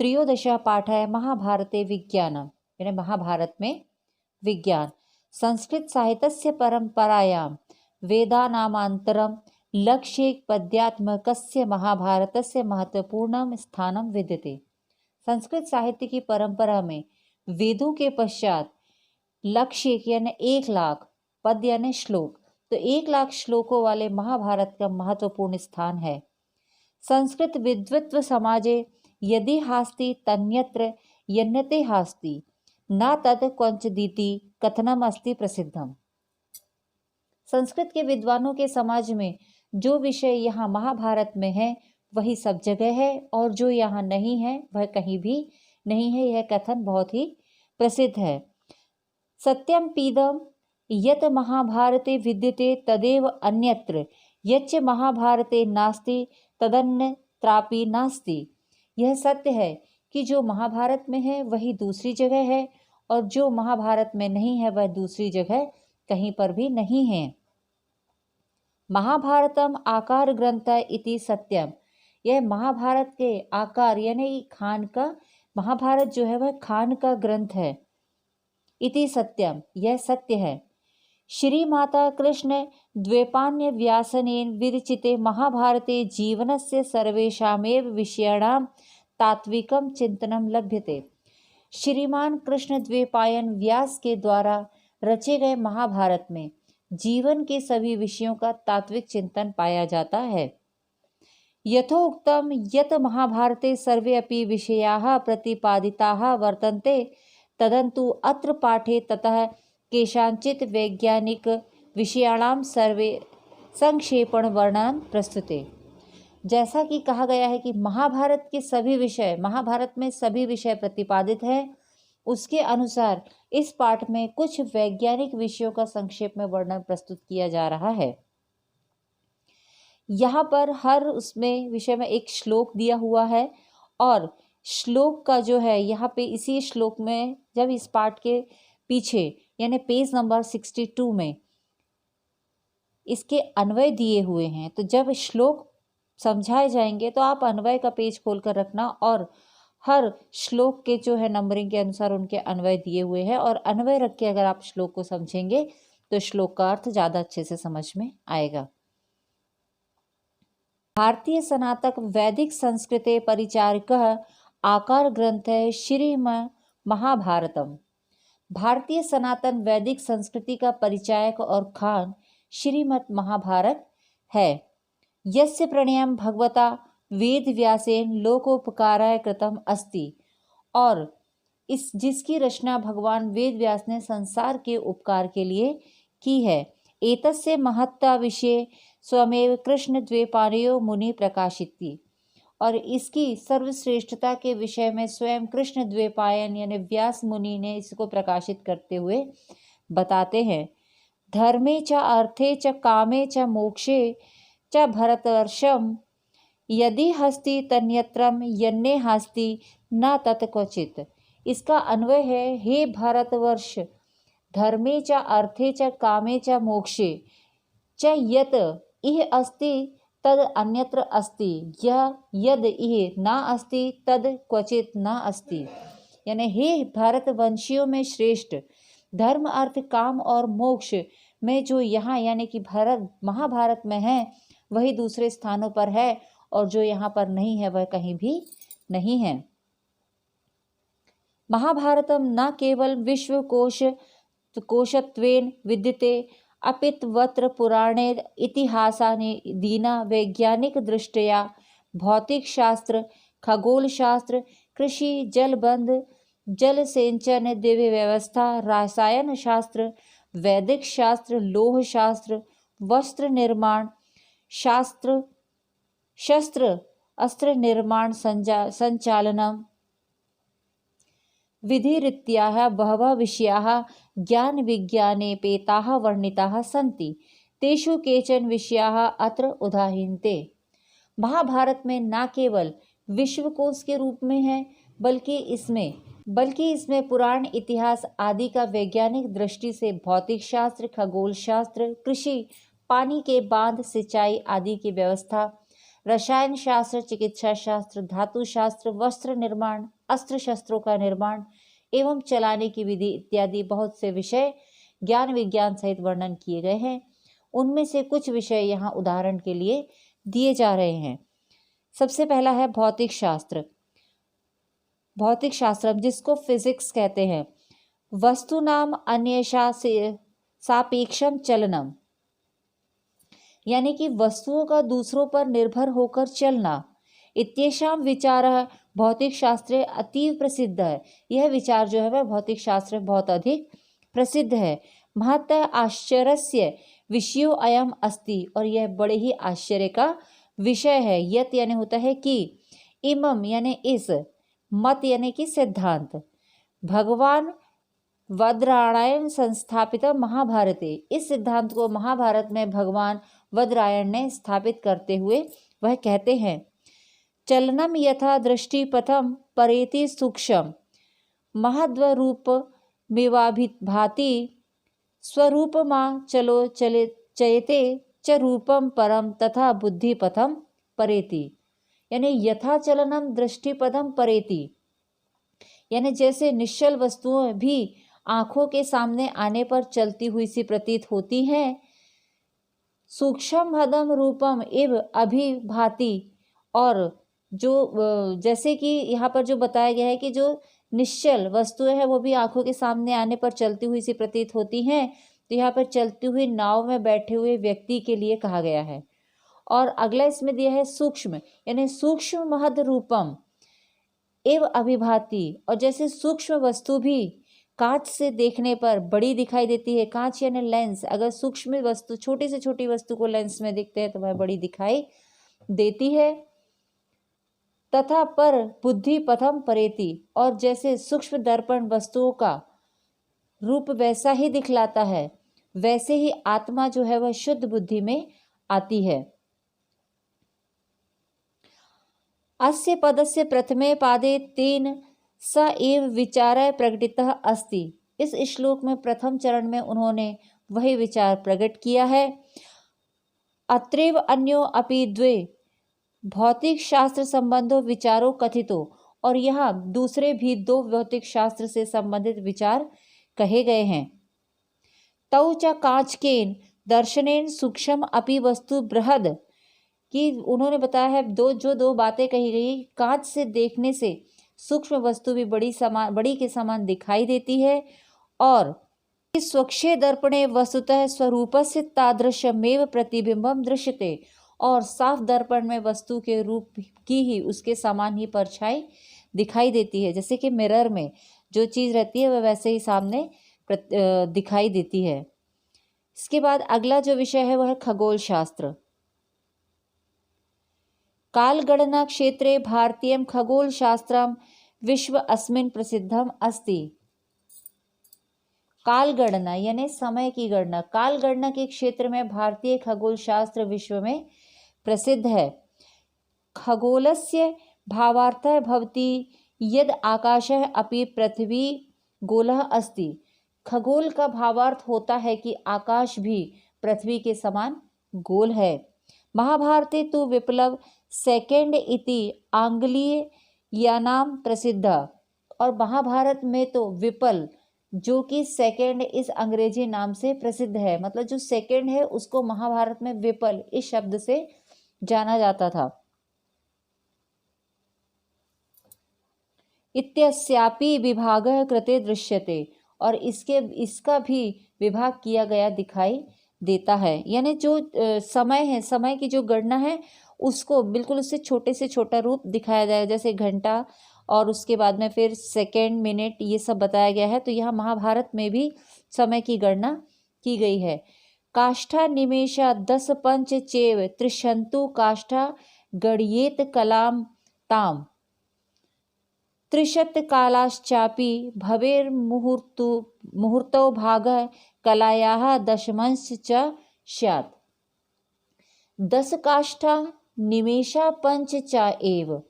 त्रयोदशः पाठः महाभारते विज्ञानं, यानी महाभारत में विज्ञान। संस्कृत साहित्यस्य परंपरायां वेदानामान्तरं लक्ष्ये पद्यात्मकस्य महाभारतस्य महत्वपूर्णं स्थानं विद्यते। संस्कृत साहित्य की परंपरा में वेदों के पश्चात लक्ष्य यानी 1,00,000 पद्य यानी श्लोक, तो 1,00,000 श्लोकों वाले महाभारत का महत्वपूर्ण स्थान है। संस्कृत विद्वत्व समाजे यदि हास्ति तन्यत्र यन्यते हास्ति न तत् क्वचिदिति कथनम अस्ति प्रसिद्धम। संस्कृत के विद्वानों के समाज में जो विषय यहाँ महाभारत में है वही सब जगह है, और जो यहाँ नहीं है वह कहीं भी नहीं है। यह कथन बहुत ही प्रसिद्ध है। सत्यम पीदम यत महाभारते विद्यते तदेव अन्यत्र यच्च महाभारते नास्ति तदन्यत्रापि नास्ति। यह सत्य है कि जो महाभारत में है वही दूसरी जगह है, और जो महाभारत में नहीं है वह दूसरी जगह कहीं पर भी नहीं है। महाभारतम आकार ग्रंथ इति सत्यम। यह महाभारत के आकार यानी खान का, महाभारत जो है वह खान का ग्रंथ है। इति सत्यम, यह सत्य है। श्री माता कृष्ण द्वैपान्य व्यासनेन विरचिते महाभारते जीवनस्य सर्वेषामेव विषयाणां तात्विकं चिंतनम लभ्यते। श्रीमान कृष्ण द्वैपायन व्यास के द्वारा रचे गए महाभारत में जीवन के सभी विषयों का तात्विक चिंतन पाया जाता है। यथोक्तम यत महाभारते सर्वे अपि विषयाः प्रतिपादिताः वर्तन्ते तदन्तु अत्र पाठे ततः केषांचित् वैज्ञानिक विषयाणां सर्वे संक्षेपण वर्णन प्रस्तुते। जैसा कि कहा गया है कि महाभारत के सभी विषय, महाभारत में सभी विषय प्रतिपादित है, उसके अनुसार इस पाठ में कुछ वैज्ञानिक विषयों का संक्षेप में वर्णन प्रस्तुत किया जा रहा है। यहाँ पर हर उसमें विषय में एक श्लोक दिया हुआ है, और श्लोक का जो है यहाँ पे इसी श्लोक में जब इस पाठ के पीछे यानी पेज नंबर 62 में इसके अन्वय दिए हुए हैं, तो जब श्लोक समझाए जाएंगे तो आप अन्वय का पेज खोल कर रखना, और हर श्लोक के जो है नंबरिंग के अनुसार उनके अन्वय दिए हुए हैं, और अन्वय रख के अगर आप श्लोक को समझेंगे तो श्लोक का अर्थ ज़्यादा अच्छे से समझ में आएगा। भारतीय सनातक वैदिक संस्कृते परिचारकः आकार ग्रंथ है महाभारतम। भारतीय सनातन वैदिक संस्कृति का परिचायक और खान श्रीमद् महाभारत है। यस्य प्रणयम भगवता वेद व्यासेन लोकोपकाराय कृतम अस्ति। और इस जिसकी रचना भगवान वेद व्यास ने संसार के उपकार के लिए की है। एतस्य महत्ता विषय स्वमेव कृष्ण द्वैपायनो मुनि प्रकाशिति। और इसकी सर्वश्रेष्ठता के विषय में स्वयं कृष्ण द्वैपायन यानी व्यास मुनि ने इसको प्रकाशित करते हुए बताते हैं। धर्मे च अर्थे च कामे च मोक्षे च भरतवर्षम यदि हस्ति तन्यत्रम यन्ने हस्ति न तत् क्वचित। इसका अन्वय है, हे भारतवर्ष, धर्मे च अर्थे च कामे च मोक्षे च यत इह अस्ति तद अन्यत्र अस्ति, यह यद इह न अस्ति तद क्वचित न अस्ति। यानी हे भारतवंशियों में श्रेष्ठ, धर्म अर्थ काम और मोक्ष में जो यहाँ यानी कि भारत महाभारत में है वही दूसरे स्थानों पर है, और जो यहाँ पर नहीं है वह कहीं भी नहीं है। महाभारतम न केवल विश्वकोशत्वेन विद्यते अपित्वत्र पुराणे इतिहासादीना वैज्ञानिक दृष्टया भौतिक शास्त्र, खगोल शास्त्र, कृषि, जलबंध, जल सेचन, दिव्य व्यवस्था, रसायन शास्त्र, वैदिक शास्त्र, लोह शास्त्र, वस्त्र निर्माण शास्त्र, शस्त्र अस्त्र निर्माण संचालनम विधिरीत्याः बहवः विषयाः ज्ञान विज्ञानेपेताः वर्णिताः सन्ति। तेषु केचन विषयाः अत्र उदाह्रियन्ते। महाभारत में न केवल विश्वकोश के रूप में है बल्कि इसमें पुराण, इतिहास आदि का वैज्ञानिक दृष्टि से भौतिक शास्त्र, खगोल शास्त्र, कृषि, पानी के बांध, सिंचाई आदि की व्यवस्था, रसायन शास्त्र, चिकित्सा शास्त्र, धातु शास्त्र, वस्त्र निर्माण, अस्त्र शस्त्रों का निर्माण एवं चलाने की विधि इत्यादि बहुत से विषय ज्ञान विज्ञान सहित वर्णन किए गए हैं। उनमें से कुछ विषय यहाँ उदाहरण के लिए दिए जा रहे हैं। सबसे पहला है भौतिक शास्त्र। भौतिक शास्त्र जिसको फिजिक्स कहते हैं। वस्तु नाम अन्येषा से सापेक्षम चलनम, यानी कि वस्तुओं का दूसरों पर निर्भर होकर चलना। इत्येषाम विचारः भौतिक शास्त्रे अतीव प्रसिद्ध है। यह विचार जो है वह भौतिक शास्त्र में बहुत अधिक प्रसिद्ध है। महतः आश्चर्यस्य विषयो अयम अस्ति, और यह बड़े ही आश्चर्य का विषय है। यत यानी होता है कि, इमम यानी इस, मत यानी कि सिद्धांत, भगवान वदरायण संस्थापित महाभारते, इस सिद्धांत को महाभारत में भगवान वदरायण ने स्थापित करते हुए वह कहते हैं, चलनम यथा दृष्टिपथम परेति सूक्ष्म महद्वरूप मिवाभिभाति स्वरूपमा चलो चले चयते च रूपम परम तथा बुद्धिपथम परेति, यानी यथा चलनम दृष्टिपथम परेति, यानी जैसे निश्चल वस्तुएं भी आंखों के सामने आने पर चलती हुई सी प्रतीत होती हैं, सूक्ष्म हदम रूपम इव अभिभाति, और जो जैसे कि यहाँ पर जो बताया गया है कि जो निश्चल वस्तुएं हैं वो भी आंखों के सामने आने पर चलती हुई सी प्रतीत होती हैं, तो यहाँ पर चलती हुई नाव में बैठे हुए व्यक्ति के लिए कहा गया है। और अगला इसमें दिया है सूक्ष्म, यानी सूक्ष्म महद रूपम एव अभिभाति, और जैसे सूक्ष्म वस्तु भी कांच से देखने पर बड़ी दिखाई देती है। कांच यानी लेंस, अगर सूक्ष्म वस्तु, छोटी से छोटी वस्तु को लेंस में देखते हैं तो वह बड़ी दिखाई देती है। तथा पर बुद्धि पथम परेति, और जैसे सूक्ष्म दर्पण वस्तुओं का रूप वैसा ही दिखलाता है, वैसे ही आत्मा जो है वह शुद्ध बुद्धि में आती है। अस्य पदस्य प्रथमे पादे तेन स एव विचारः प्रकटितः अस्ति, इस श्लोक में प्रथम चरण में उन्होंने वही विचार प्रकट किया है। अत्रैव अन्यो अपि द्वे भौतिक शास्त्र संबंधो विचारो कथितो, और यहाँ दूसरे भी दो भौतिक शास्त्र से संबंधित विचार कहे गए हैं। तौ च कांचकेन दर्शनेन सूक्ष्म अपि वस्तु बृहद, कि उन्होंने बताया है दो बातें कही गई। कांच से देखने से सूक्ष्म वस्तु भी बड़ी के समान दिखाई देती है, और स्वक्षे दर्पणे वस्तुतः स्वरूपस्य तादृशमेव प्रतिबिंबम दृश्यते, और साफ दर्पण में वस्तु के रूप की ही उसके समान ही परछाई दिखाई देती है। जैसे कि मिरर में जो चीज़ रहती है वह वैसे ही सामने दिखाई देती है। इसके बाद अगला जो विषय है वह है खगोल शास्त्र। कालगणना क्षेत्रे भारतीयं खगोल शास्त्रम विश्व अस्मिन् प्रसिद्धम अस्ति। कालगणना यानी समय की गणना, कालगणना के क्षेत्र में भारतीय खगोल शास्त्र विश्व में प्रसिद्ध है। खगोलस्य भावार्थः भवति यद आकाशः अपि पृथ्वी गोलः अस्ति। खगोल का भावार्थ होता है कि आकाश भी पृथ्वी के समान गोल है। महाभारते तो विप्लव सेकेंड इति आंग्लीय या नाम प्रसिद्ध, और महाभारत में तो विपल जो कि सेकेंड इस अंग्रेजी नाम से प्रसिद्ध है, मतलब जो सेकेंड है उसको महाभारत में विपल इस शब्द से जाना जाता था। इत्यस्यापि विभागः कृते दृश्यते, और इसका भी विभाग किया गया दिखाई देता है। यानी जो समय है, समय की जो गणना है उसको बिल्कुल उससे छोटे से छोटा रूप दिखाया जाएगा, जैसे घंटा और उसके बाद में फिर सेकेंड, मिनट, ये सब बताया गया है। तो यहाँ महाभारत में भी समय की गणना की गई है। काष्ठा निमेषा 10 पंच चेव त्रिशंतु काष्ठा गणयेत कलाम ताम त्रिशत कालाश्चापि भवेर मुहूर्तो भागः कलायाः दशमंश च स्यात्। 10 काष्ठा निमेषा पंच चा एव,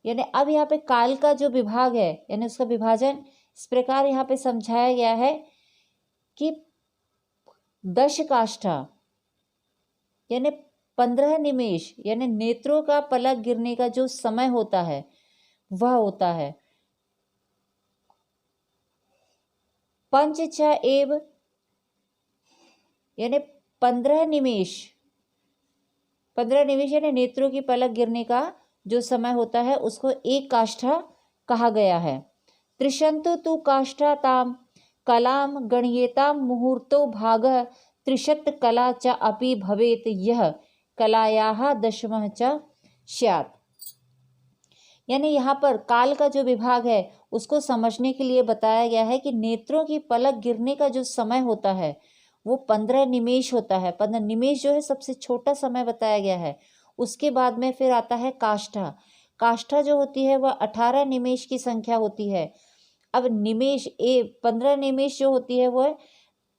यानी अब यहाँ पे काल का जो विभाग है यानी उसका विभाजन इस प्रकार यहाँ पे समझाया गया है कि 10 काष्ठा यानी 15 निमेष यानी नेत्रों का पलक गिरने का जो समय होता है वह होता है पंच छ एव यानी 15 निमेष। 15 निमेष यानी नेत्रों की पलक गिरने का जो समय होता है उसको एक काष्ठा कहा गया है। त्रिशंतु तु काष्ठा ताम कलाम गणयेताम मुहूर्तो भाग त्रिशत कला च अपि भवेत यह कलायाः दशमः च स्यात्। यानी यहाँ पर काल का जो विभाग है उसको समझने के लिए बताया गया है कि नेत्रों की पलक गिरने का जो समय होता है वो 15 निमेष होता है। 15 निमेष जो है सबसे छोटा समय बताया गया है। उसके बाद में फिर आता है काष्ठा। काष्ठा जो होती है वह 18 निमेष की संख्या होती है। अब निमेष 15 निमेष जो होती है वह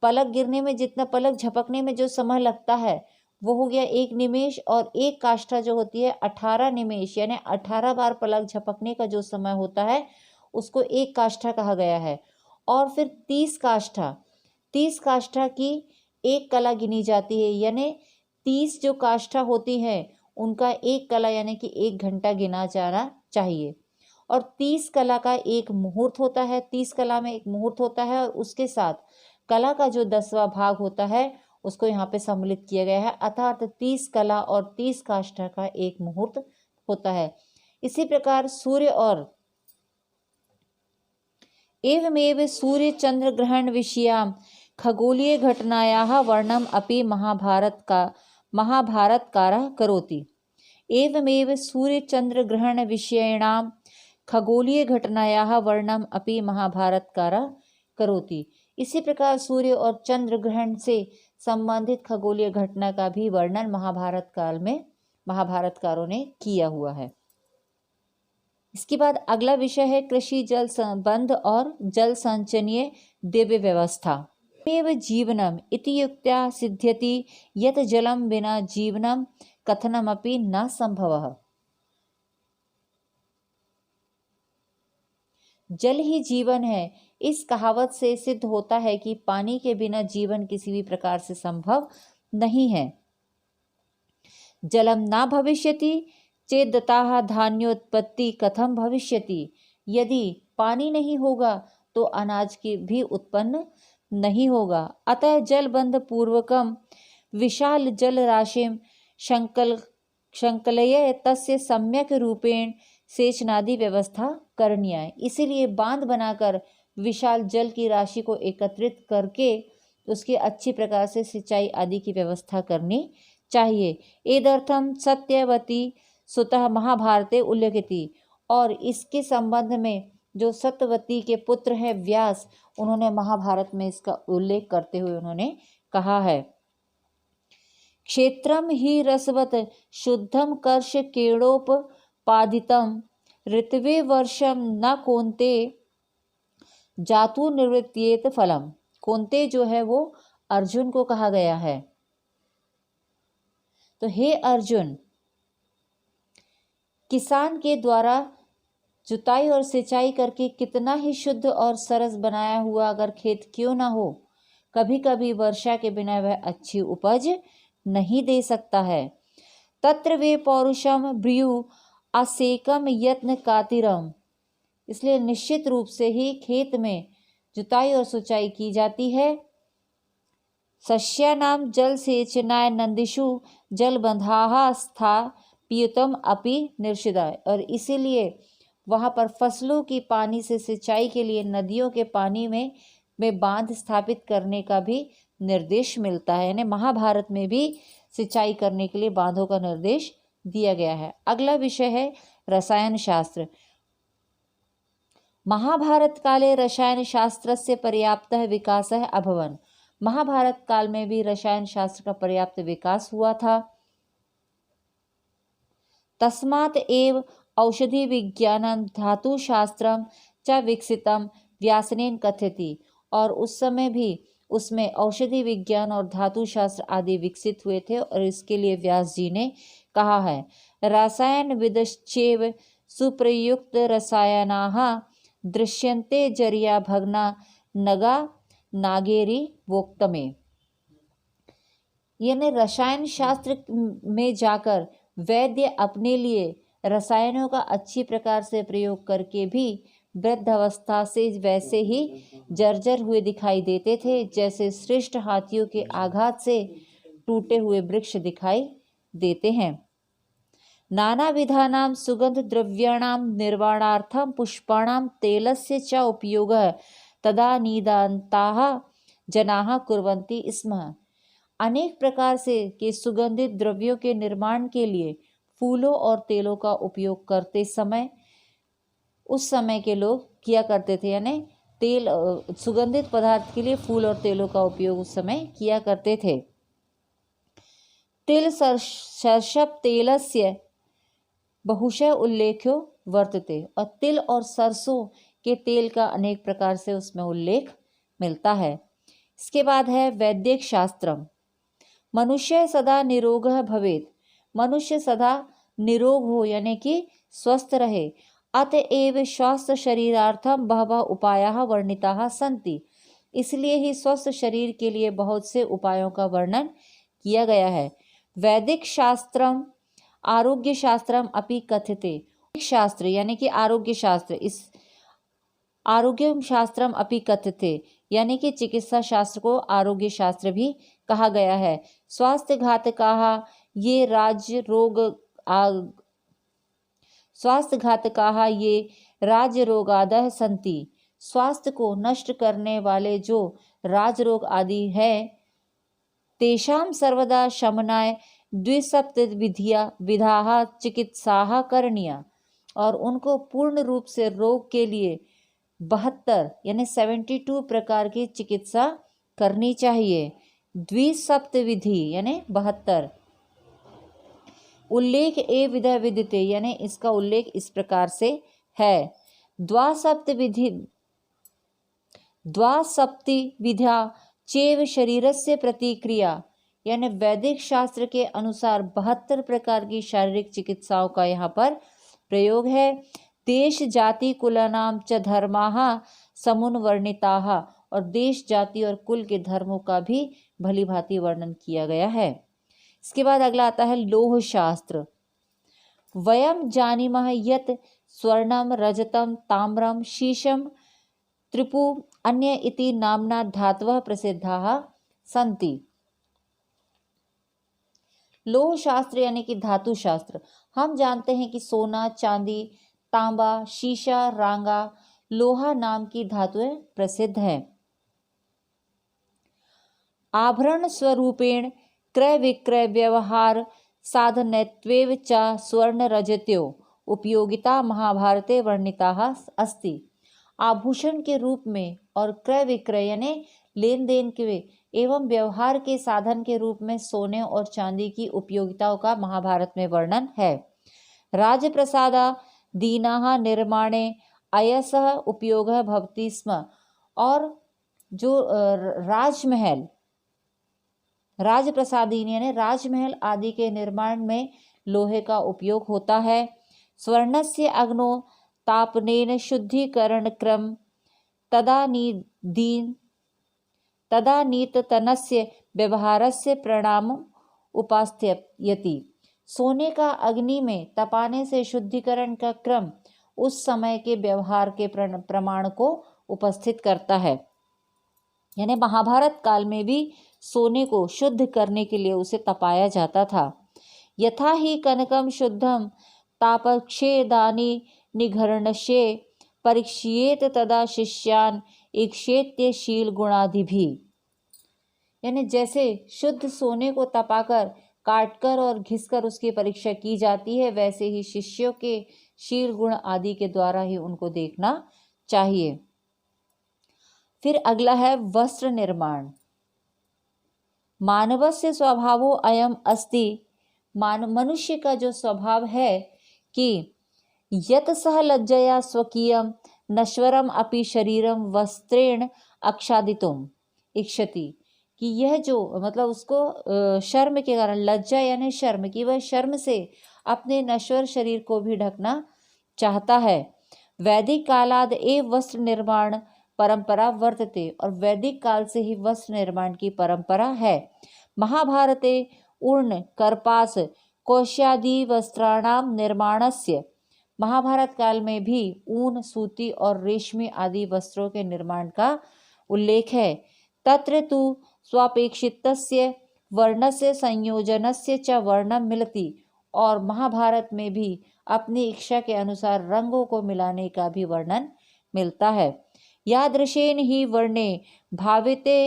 पलक गिरने में जितना पलक झपकने में जो समय लगता है वो हो गया 1 निमेष, और एक काष्ठा जो होती है 18 निमेष यानी 18 बार पलक झपकने का जो समय होता है उसको एक काष्ठा कहा गया है। और फिर 30 काष्ठा की एक कला गिनी जाती है, यानी 30 जो काष्ठा होती है उनका एक कला यानी कि 1 घंटा गिना जाना चाहिए। और 30 कला का एक मुहूर्त होता है। 30 कला में एक मुहूर्त होता है और उसके साथ कला का जो 10वां भाग होता है उसको यहाँ पे सम्मिलित किया गया है, अर्थात 30 कला और 30 काष्ठा का एक मुहूर्त होता है। इसी प्रकार सूर्य और एवमेव सूर्य चंद्र ग्रहण विषयाम खगोलीय घटनायाः वर्णनम् अपि महाभारतकारः करोति। एवमेव सूर्य चंद्र ग्रहण विषयिणां खगोलीय घटनायाः वर्णनम् अपि महाभारतकारः करोति। इसी प्रकार सूर्य और चंद्र ग्रहण से संबंधित खगोलीय घटना का भी वर्णन महाभारत काल में महाभारतकारों ने किया हुआ है। इसके बाद अगला विषय है कृषि जल संबंध और जल संचयनीय दिव्य व्यवस्था। एव जीवनम इति युक्त्या सिद्ध्यति यत् जलम बिना जीवनम कथनमपि न संभवः। जल ही जीवन है, इस कहावत से सिद्ध होता है कि पानी के बिना जीवन किसी भी प्रकार से संभव नहीं है। जलम न भविष्यति चेदताः धान्योत्पत्ति कथम भविष्यति। यदि पानी नहीं होगा तो अनाज की भी उत्पन्न नहीं होगा। अतः जलबंध पूर्वकम विशाल जल राशिम संकलय तस्य सम्यक रूपेण सेचनादि व्यवस्था करनी है। इसीलिए बांध बनाकर विशाल जल की राशि को एकत्रित करके उसकी अच्छी प्रकार से सिंचाई आदि की व्यवस्था करनी चाहिए। एदर्थम सत्यवती सुतः महाभारते उल्लेखिति। और इसके संबंध में जो सत्यवती के पुत्र हैं व्यास, उन्होंने महाभारत में इसका उल्लेख करते हुए उन्होंने कहा है, क्षेत्रम ही रसवत शुद्धम कर्ष केणोपपादितम ऋतवे वर्षम न कोन्ते जातु निवृत्त्येत फलम। कोन्ते जो है वो अर्जुन को कहा गया है। तो हे अर्जुन, किसान के द्वारा जुताई और सिंचाई करके कितना ही शुद्ध और सरस बनाया हुआ अगर खेत क्यों ना हो, कभी कभी वर्षा के बिना वह अच्छी उपज नहीं दे सकता है। तत्र वे पौरुषम ब्रियु असेकम यत्न कातिरम। इसलिए निश्चित रूप से ही खेत में जुताई और सिंचाई की जाती है। सस्यानाम जल सेचनाय नंदिषु जल बंधाः स्थापितम अपि निर्षिदाय। और इसीलिए वहाँ पर फसलों की पानी से सिंचाई के लिए नदियों के पानी में बांध स्थापित करने का भी निर्देश मिलता है। यानी महाभारत में भी सिंचाई करने के लिए बांधों का निर्देश दिया गया है। अगला विषय है रसायन शास्त्र। महाभारत काले रसायन शास्त्रस्य पर्याप्तः विकासः अभवन्। महाभारत काल में भी रसायन शास्त्र का पर्याप्त विकास हुआ था। तस्मात् एव औषधि विज्ञानम धातु शास्त्रम च विकसितम व्यासनेन कथयति। और उस समय भी उसमें औषधि विज्ञान और धातु शास्त्र आदि विकसित हुए थे और इसके लिए व्यास जी ने कहा है, रसायन विदश्चेव सुप्रयुक्त रसायनाः दृश्यन्ते जरिया भग्ना नगा नागेरी वोक्तमे। यानी रसायन शास्त्र में जाकर वैद्य अपने लिए रसायनों का अच्छी प्रकार से प्रयोग करके भी वृद्धावस्था से वैसे ही जर्जर हुए दिखाई देते थे जैसे श्रेष्ठ हाथियों के आघात से टूटे हुए वृक्ष दिखाई देते हैं। नानाविधानां सुगन्धद्रव्याणां निर्माणार्थं पुष्पाणां तेलस्य च उपयोगः तदानीदान्ताः जनाः कुर्वन्ति स्म। अनेक प्रकार से के सुगंधित द्रव्यों के निर्माण के लिए फूलों और तेलों का उपयोग करते समय उस समय के लोग किया करते थे, यानी तेल सुगंधित पदार्थ के लिए फूल और तेलों का उपयोग उस समय किया करते थे। तिल सर्षप तेलस्य बहुशः उल्लेख्यो वर्तते, और तिल और सरसों के तेल का अनेक प्रकार से उसमें उल्लेख मिलता है। इसके बाद है वैदिक शास्त्रम। मनुष्य सदा निरोगः भवेत्, मनुष्य सदा निरोग हो यानी कि स्वस्थ रहे। अतएव स्वस्थ शरीरार्थम बहवः उपायाः वर्णिताः सन्ति, इसलिए ही स्वस्थ शरीर के लिए बहुत से उपायों का वर्णन किया गया है। वैदिक शास्त्रम आरोग्य शास्त्रम अपि कथ्यते, शास्त्र यानी कि आरोग्य शास्त्र, इस आरोग्य शास्त्रम अपि कथ्यते यानी कि चिकित्सा शास्त्र को आरोग्य शास्त्र भी कहा गया है। स्वास्थ्य घातकाः ये स्वास्थ्य घातकाः ये राजरोगादः सन्ति, स्वास्थ्य को नष्ट करने वाले जो राजरोग आदि है, तेषां सर्वदा शमनाय विधाः चिकित्साः करणीया, और उनको पूर्ण रूप से रोग के लिए 72 यानी 72 प्रकार की चिकित्सा करनी चाहिए। द्विसप्तविधि यानी 72। उल्लेख ए विधा विदिते यानी इसका उल्लेख इस प्रकार से है। द्वासप्ति विधा चेव शरीरस्य प्रतिक्रिया, यानी वैदिक शास्त्र के अनुसार 72 प्रकार की शारीरिक चिकित्साओं का यहाँ पर प्रयोग है। देश जाति कुलानाम च धर्माः समुन्वर्णिताः, और देश जाति और कुल के धर्मों का भी भली भांति वर्णन किया गया है। इसके बाद अगला आता है लोह शास्त्र। वयम जानीमः यत् स्वर्णम रजतम ताम्रम शीशम त्रिपु अन्य इति नामना धातवः प्रसिद्धाः सन्ति। लोह शास्त्र यानी कि धातु शास्त्र। हम जानते हैं कि सोना, चांदी, तांबा, शीशा, रांगा, लोहा नाम की धातुएं प्रसिद्ध हैं। आभरण स्वरूपेण क्रय विक्रय व्यवहार साधनत्वेव च स्वर्ण रजत्यो उपयोगिता महाभारते वर्णिताः अस्ति। आभूषण के रूप में और क्रय विक्रय यानी लेन देन के एवं व्यवहार के साधन के रूप में सोने और चांदी की उपयोगिताओं का महाभारत में वर्णन है। राजप्रसादा दीनाः निर्माणे अयसः उपयोगः भवति स्म, और जो राजप्रसादीन यानी राजमहल आदि के निर्माण में लोहे का उपयोग होता है। स्वर्णस्य अग्नो तापनेन शुद्धिकरण क्रम तदानीतनस्य व्यवहारस्य प्रणाम उपास्थयति। सोने का अग्नि में तपाने से शुद्धिकरण का क्रम उस समय के व्यवहार के प्रमाण को उपस्थित करता है। यानी महाभारत काल में भी सोने को शुद्ध करने के लिए उसे तपाया जाता था। यथा ही कनकम शुद्धम तापक्षेदानि निघर्णशे परीक्षियेत तदा शिष्यान इक्षेत्य शील गुणादिभिः, यानी जैसे शुद्ध सोने को तपाकर काटकर और घिसकर उसकी परीक्षा की जाती है, वैसे ही शिष्यों के शील गुण आदि के द्वारा ही उनको देखना चाहिए। फिर अगला है वस्त्र निर्माण। मानवस्य स्वभावो अयम अस्ति, मनुष्य का जो स्वभाव है कि यत सह लज्जया स्वकीयम नश्वरम अपि शरीरम वस्त्रेण आच्छादितुम इच्छति, कि यह जो मतलब उसको शर्म के कारण, लज्जा यानी शर्म, कि वह शर्म से अपने नश्वर शरीर को भी ढकना चाहता है। वैदिक कालाद एव वस्त्र निर्माण परंपरा वर्तते, और वैदिक काल से ही वस्त्र निर्माण की परंपरा है। महाभारते ऊर्ण कर्पास कोश्यादि वस्त्राणां निर्माणस्य, महाभारत काल में भी ऊन, सूती और रेशमी आदि वस्त्रों के निर्माण का उल्लेख है। तत्र तु स्वापेक्षितस्य वर्णस्य संयोजनस्य च वर्णम मिलति, और महाभारत में भी अपनी इच्छा के अनुसार रंगों को मिलाने का भी वर्णन मिलता है। यादृशेन ही वर्णे भाविते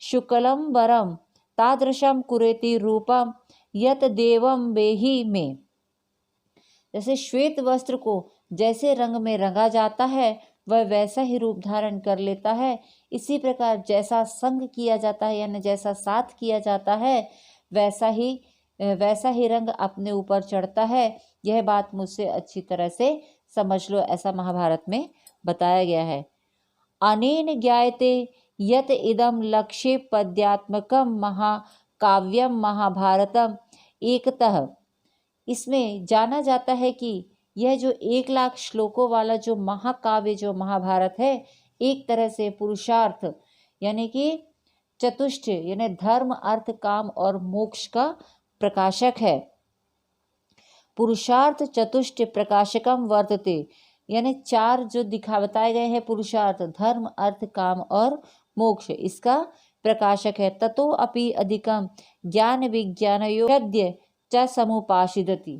शुक्लम वरम तादृशम कुरेति रूपम यत देवम वेहि में, जैसे श्वेत वस्त्र को जैसे रंग में रंगा जाता है वह वैसा ही रूप धारण कर लेता है। इसी प्रकार जैसा संग किया जाता है यानी जैसा साथ किया जाता है वैसा ही रंग अपने ऊपर चढ़ता है। यह बात मुझसे अच्छी तरह से समझ लो, ऐसा महाभारत में बताया गया है। अनेन ज्ञायते यत इदम लक्ष्य पद्यात्मकम महाकाव्यम महाभारतम एकतः, इसमें जाना जाता है कि यह जो 1,00,000 श्लोकों वाला जो महाकाव्य जो महाभारत है, एक तरह से पुरुषार्थ यानी कि चतुष्ट यानी धर्म अर्थ काम और मोक्ष का प्रकाशक है। पुरुषार्थ चतुष्ट प्रकाशकम वर्तते, यानी 4 जो बताए गए हैं पुरुषार्थ धर्म अर्थ काम और मोक्ष, इसका प्रकाशक है। ततो अपि अधिकम ज्ञान विज्ञानयोगद्य च समुपाशिदति,